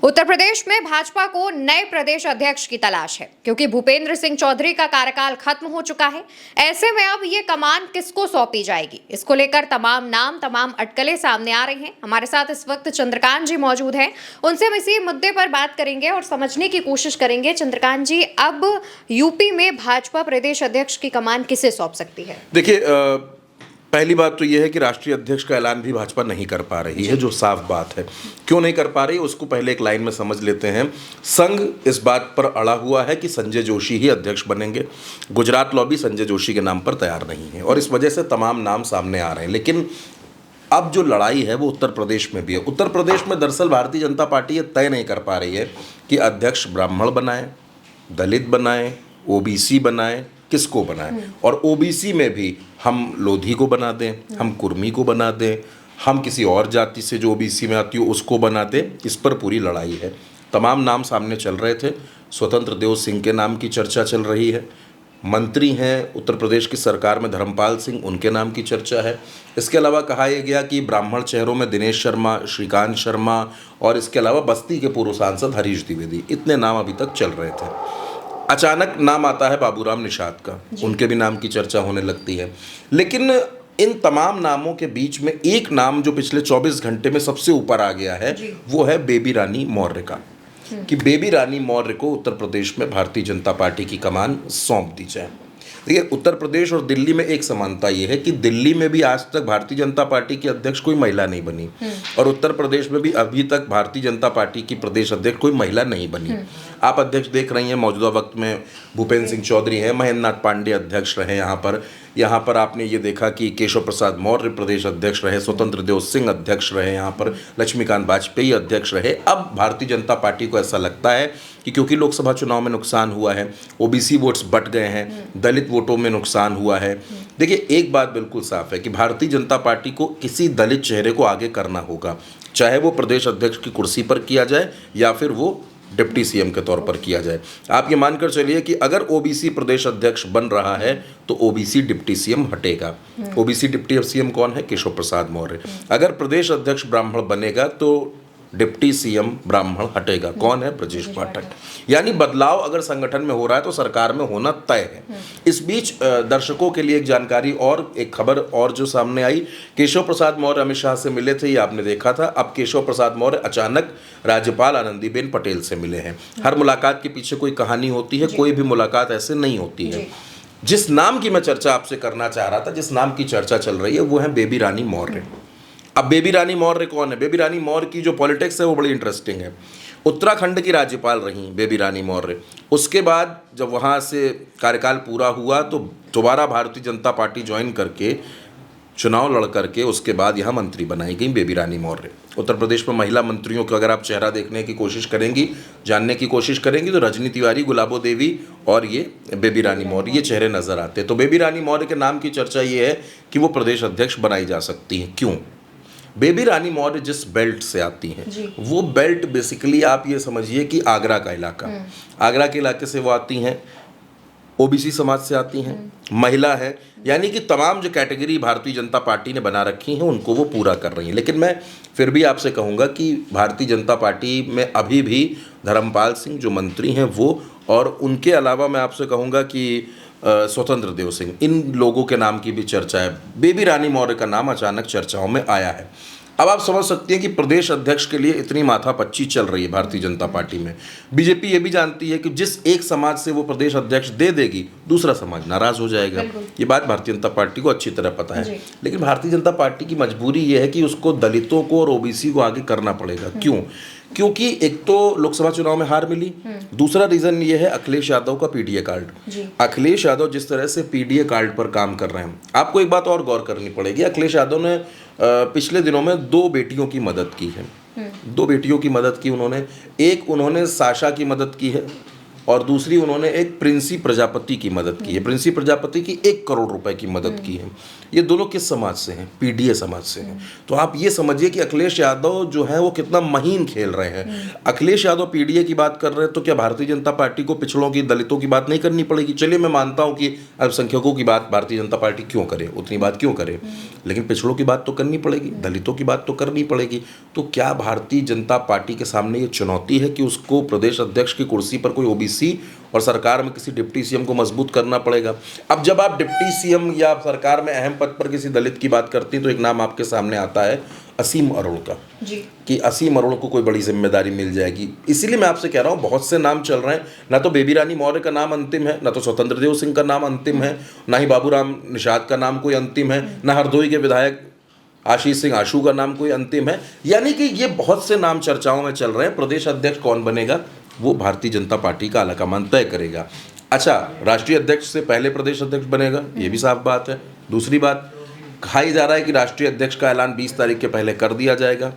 उत्तर प्रदेश में भाजपा को नए प्रदेश अध्यक्ष की तलाश है क्योंकि भूपेंद्र सिंह चौधरी का कार्यकाल खत्म हो चुका है। ऐसे में अब ये कमान किसको सौंपी जाएगी, इसको लेकर तमाम नाम तमाम अटकलें सामने आ रही हैं। हमारे साथ इस वक्त चंद्रकांत जी मौजूद हैं, उनसे हम इसी मुद्दे पर बात करेंगे और समझने की कोशिश करेंगे। चंद्रकांत जी, अब यूपी में भाजपा प्रदेश अध्यक्ष की कमान किसे सौंप सकती है? देखिए, पहली बात तो यह है कि राष्ट्रीय अध्यक्ष का ऐलान भी भाजपा नहीं कर पा रही है, जो साफ बात है। क्यों नहीं कर पा रही, उसको पहले एक लाइन में समझ लेते हैं। संघ इस बात पर अड़ा हुआ है कि संजय जोशी ही अध्यक्ष बनेंगे। गुजरात लॉबी संजय जोशी के नाम पर तैयार नहीं है और इस वजह से तमाम नाम सामने आ रहे हैं। लेकिन अब जो लड़ाई है वो उत्तर प्रदेश में भी है। उत्तर प्रदेश में दरअसल भारतीय जनता पार्टी ये तय नहीं कर पा रही है कि अध्यक्ष ब्राह्मण बनाए, दलित बनाए, ओबीसी बनाए, किसको बनाए। और ओबीसी में भी हम लोधी को बना दें, हम कुर्मी को बना दें, हम किसी और जाति से जो ओबीसी में आती हो उसको बना दें, इस पर पूरी लड़ाई है। तमाम नाम सामने चल रहे थे। स्वतंत्र देव सिंह के नाम की चर्चा चल रही है। मंत्री हैं उत्तर प्रदेश की सरकार में धर्मपाल सिंह, उनके नाम की चर्चा है। इसके अलावा कहा यह गया कि ब्राह्मण चेहरों में दिनेश शर्मा, श्रीकांत शर्मा और इसके अलावा बस्ती के पूर्व सांसद हरीश द्विवेदी, इतने नाम अभी तक चल रहे थे। अचानक नाम आता है बाबूराम निषाद का, उनके भी नाम की चर्चा होने लगती है। लेकिन इन तमाम नामों के बीच में एक नाम जो पिछले 24 घंटे में सबसे ऊपर आ गया है, वो है बेबी रानी मौर्य का, कि बेबी रानी मौर्य को उत्तर प्रदेश में भारतीय जनता पार्टी की कमान सौंप दी जाए। देखिए, उत्तर प्रदेश और दिल्ली में एक समानता ये है कि दिल्ली में भी आज तक भारतीय जनता पार्टी की अध्यक्ष कोई महिला नहीं बनी और उत्तर प्रदेश में भी अभी तक भारतीय जनता पार्टी की प्रदेश अध्यक्ष कोई महिला नहीं बनी। आप अध्यक्ष देख रही हैं, मौजूदा वक्त में भूपेंद्र सिंह चौधरी हैं, महेंद्र नाथ पांडे अध्यक्ष रहे यहाँ पर आपने ये देखा कि केशव प्रसाद मौर्य प्रदेश अध्यक्ष रहे, स्वतंत्र देव सिंह अध्यक्ष रहे, यहाँ पर लक्ष्मीकांत वाजपेयी अध्यक्ष रहे। अब भारतीय जनता पार्टी को ऐसा लगता है कि क्योंकि लोकसभा चुनाव में नुकसान हुआ है, ओबीसी वोट्स बट गए हैं, दलित वोटों में नुकसान हुआ है। देखिए, एक बात बिल्कुल साफ है कि भारतीय जनता पार्टी को किसी दलित चेहरे को आगे करना होगा, चाहे वो प्रदेश अध्यक्ष की कुर्सी पर किया जाए या फिर वो डिप्टी सीएम के तौर पर किया जाए। आप ये मानकर चलिए कि अगर ओबीसी प्रदेश अध्यक्ष बन रहा है तो ओबीसी डिप्टी सीएम हटेगा। ओबीसी डिप्टी सीएम कौन है? केशव प्रसाद मौर्य। अगर प्रदेश अध्यक्ष ब्राह्मण बनेगा तो डिप्टी सीएम ब्राह्मण हटेगा। कौन है? ब्रजेश पाठक। यानी बदलाव अगर संगठन में हो रहा है तो सरकार में होना तय है। इस बीच दर्शकों के लिए एक जानकारी और एक खबर और जो सामने आई, केशव प्रसाद मौर्य अमित शाह से मिले थे, ये आपने देखा था। अब केशव प्रसाद मौर्य अचानक राज्यपाल आनंदीबेन पटेल से मिले हैं। हर मुलाकात के पीछे कोई कहानी होती है, कोई भी मुलाकात ऐसे नहीं होती है। जिस नाम की मैं चर्चा आपसे करना चाह रहा था, जिस नाम की चर्चा चल रही है, वो है बेबी रानी मौर्य। अब बेबी रानी मौर्य कौन है? बेबी रानी मौर्य की जो पॉलिटिक्स है वो बड़ी इंटरेस्टिंग है। उत्तराखंड की राज्यपाल रही बेबी रानी मौर्य। उसके बाद जब वहाँ से कार्यकाल पूरा हुआ तो दोबारा भारतीय जनता पार्टी ज्वाइन करके चुनाव लड़ करके उसके बाद यहाँ मंत्री बनाई गई बेबी रानी मौर्य। उत्तर प्रदेश में महिला मंत्रियों का अगर आप चेहरा देखने की कोशिश करेंगी, जानने की कोशिश करेंगी, तो रजनी तिवारी, गुलाबो देवी और ये बेबी रानी मौर्य, ये चेहरे नजर आते हैं। तो बेबी रानी मौर्य के नाम की चर्चा ये है कि वो प्रदेश अध्यक्ष बनाई जा सकती हैं। क्यों? बेबी रानी मौर्य जिस बेल्ट से आती हैं, वो बेल्ट बेसिकली आप ये समझिए कि आगरा का इलाका, आगरा के इलाके से वो आती हैं, ओबीसी समाज से आती हैं, महिला है, यानी कि तमाम जो कैटेगरी भारतीय जनता पार्टी ने बना रखी हैं उनको वो पूरा कर रही हैं। लेकिन मैं फिर भी आपसे कहूँगा कि भारतीय जनता पार्टी में अभी भी धर्मपाल सिंह जो मंत्री हैं वो, और उनके अलावा मैं आपसे कहूँगा कि स्वतंत्र देव सिंह, इन लोगों के नाम की भी चर्चा है। बेबी रानी मौर्य का नाम अचानक चर्चाओं में आया है। अब आप समझ सकते हैं कि प्रदेश अध्यक्ष के लिए इतनी माथापच्ची चल रही है भारतीय जनता पार्टी में। बीजेपी ये भी जानती है कि जिस एक समाज से वो प्रदेश अध्यक्ष दे देगी, दूसरा समाज नाराज हो जाएगा। ये बात भारतीय जनता पार्टी को अच्छी तरह पता है। लेकिन भारतीय जनता पार्टी की मजबूरी ये है कि उसको दलितों को और ओबीसी को आगे करना पड़ेगा। क्यों? क्योंकि एक तो लोकसभा चुनाव में हार मिली, दूसरा रीजन ये है अखिलेश यादव का पीडीए कार्ड। अखिलेश यादव जिस तरह से पीडीए कार्ड पर काम कर रहे हैं, आपको एक बात और गौर करनी पड़ेगी। अखिलेश यादव ने पिछले दिनों में 2 बेटियों की मदद की है। 2 बेटियों की मदद की उन्होंने। एक उन्होंने साशा की मदद की है, और दूसरी उन्होंने एक प्रिंसी प्रजापति की मदद की है। प्रिंसी प्रजापति की 1 करोड़ रुपए की मदद की है। ये दोनों किस समाज से हैं? पीडीए समाज से हैं। तो आप ये समझिए कि अखिलेश यादव जो है वो कितना महीन खेल रहे हैं। अखिलेश यादव पीडीए की बात कर रहे हैं तो क्या भारतीय जनता पार्टी को पिछड़ों की, दलितों की बात नहीं करनी पड़ेगी? चलिए मैं मानता हूं कि अल्पसंख्यकों की बात भारतीय जनता पार्टी क्यों करे, उतनी बात क्यों करे, लेकिन पिछड़ों की बात तो करनी पड़ेगी, दलितों की बात तो करनी पड़ेगी। तो क्या भारतीय जनता पार्टी के सामने ये चुनौती है कि उसको प्रदेश अध्यक्ष की कुर्सी पर कोई ओबीसी और सरकार में किसी डिप्टी सीएम को मजबूत करना पड़ेगा? अब जब आप डिप्टी सीएम या सरकार में अहम पद पर किसी दलित की बात करती हैं तो एक नाम आपके सामने आता है असीम अरुण का, जी, कि असीम अरुण को कोई बड़ी जिम्मेदारी मिल जाएगी। इसीलिए मैं आपसे कह रहा हूँ बहुत से नाम चल रहे हैं। ना तो बेबी रानी मौर्य का नाम अंतिम है, ना तो स्वतंत्र देव सिंह का नाम अंतिम है, ना ही बाबूराम निषाद का नाम कोई अंतिम है, ना हरदोई के विधायक आशीष सिंह आशू का नाम कोई अंतिम है। यानी कि ये बहुत से नाम चर्चाओं में चल रहे हैं। प्रदेश अध्यक्ष कौन बनेगा वो भारतीय जनता पार्टी का आलाकमान तय करेगा। अच्छा, राष्ट्रीय अध्यक्ष से पहले प्रदेश अध्यक्ष बनेगा, ये भी साफ बात है। दूसरी बात, कहा जा रहा है कि राष्ट्रीय अध्यक्ष का ऐलान 20 तारीख के पहले कर दिया जाएगा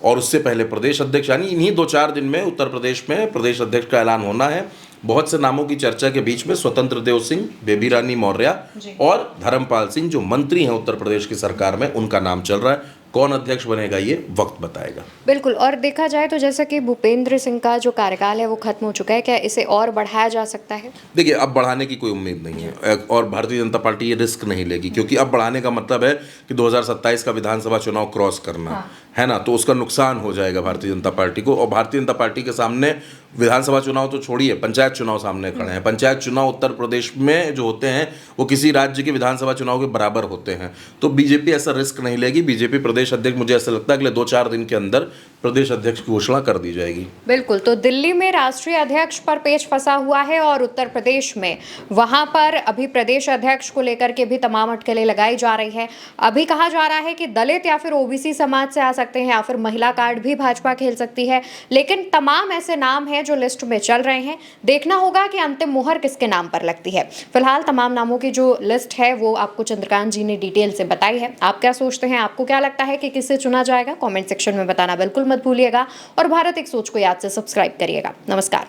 और उससे पहले प्रदेश अध्यक्ष, यानी इन्हीं 2-4 दिन में उत्तर प्रदेश में प्रदेश अध्यक्ष का ऐलान होना है। बहुत से नामों की चर्चा के बीच में स्वतंत्र देव सिंह, बेबी रानी मौर्य और धर्मपाल सिंह जो मंत्री हैं उत्तर प्रदेश की सरकार में, उनका नाम चल रहा है। कौन अध्यक्ष बनेगा ये वक्त बताएगा। बिल्कुल। और देखा जाए तो जैसा कि भूपेंद्र सिंह का जो कार्यकाल है वो खत्म हो चुका है, क्या इसे और बढ़ाया जा सकता है? देखिए, अब बढ़ाने की कोई उम्मीद नहीं है और भारतीय जनता पार्टी ये रिस्क नहीं लेगी, क्योंकि अब बढ़ाने का मतलब है कि 2027 का विधानसभा चुनाव क्रॉस करना है ना, तो उसका नुकसान हो जाएगा भारतीय जनता पार्टी को। और भारतीय जनता पार्टी के सामने विधानसभा चुनाव तो छोड़िए, पंचायत चुनाव सामने खड़े हैं। पंचायत चुनाव उत्तर प्रदेश में जो होते हैं वो किसी राज्य के विधानसभा चुनाव के बराबर होते हैं। तो बीजेपी ऐसा रिस्क नहीं लेगी। बीजेपी प्रदेश अध्यक्ष, मुझे ऐसा लगता है अगले 2-4 दिन के अंदर प्रदेश अध्यक्ष की घोषणा कर दी जाएगी। बिल्कुल। तो दिल्ली में राष्ट्रीय अध्यक्ष पर पेच फंसा हुआ है और उत्तर प्रदेश में वहां पर अभी प्रदेश अध्यक्ष को लेकर के भी तमाम अटकलें लगाई जा रही है। अभी कहा जा रहा है कि दलित या फिर ओबीसी समाज से आ सकते हैं या फिर महिला कार्ड भी भाजपा खेल सकती है, लेकिन तमाम ऐसे नाम हैं जो लिस्ट में चल रहे हैं। देखना होगा कि अंतिम मुहर किसके नाम पर लगती है। फिलहाल तमाम नामों की जो लिस्ट है वो आपको चंद्रकांत जी ने डिटेल से बताई है। आप क्या सोचते हैं? आपको क्या लगता है कि किसे चुना जाएगा? कमेंट सेक्शन में बताना बिल्कुल मत भूलिएगा और भारत एक सोच को याद से सब्सक्राइब करिएगा। नमस्कार।